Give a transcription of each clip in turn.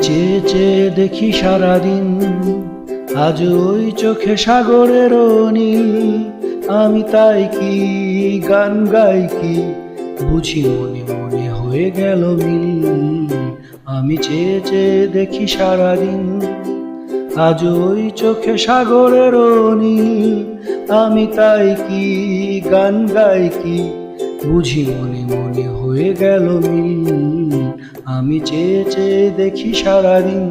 চেয়ে চেয়ে দেখি সারাদিন, আজ ওই চোখে সাগরের নীল। আমি তাই কি গান গাই কি, বুঝি মনে মনে হয়ে গেল মিল। আমি চেয়ে চেয়ে দেখি সারাদিন, আজ ওই চোখে সাগরের নীল। আমি তাই কি গান গাই কি, বুঝি মনে মনে হয়ে গেল মিল। আমি চেয়ে চেয়ে দেখি সারাদিন।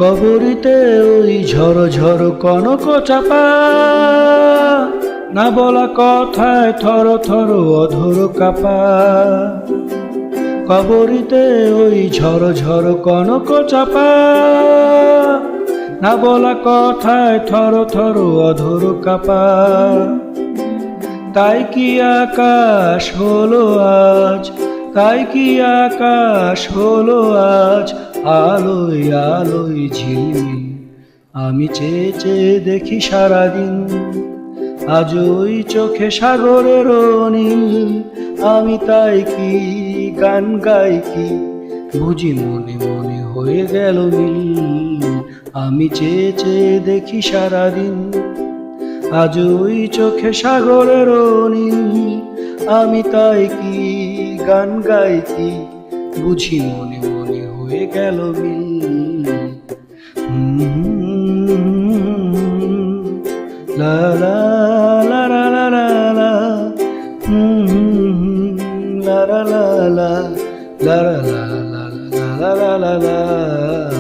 কবরিতে ওই ঝড় ঝড় কনক চাপা, না বলা কথায় থর থর অধর কাপা। কবরিতে ওই ঝড় ঝড় কনক চাপা, না বলা কথায় থর থর অধর কাপা। তাই কি আকাশ হলো আজ, তাই কি আকাশ হলো আজ আলোয় আলোয় ঝিলমিল। আমি চেয়ে চেয়ে দেখি সারাদিন, আজ ওই চোখে সাগরের নীল। আমি তাই কি গান গাই কি, বুঝি মনে মনে হয়ে গেল মিল। আমি চেয়ে চেয়ে দেখি সারাদিন, আজ ওই চোখে সাগরের নীল। আমি তাই কি গান গাই কি, বুঝি মনে মনে হয়ে গেল মিল। লা লা লা লা লা লা লা, লা লা লা লা লা লা লা লা লা লা লা।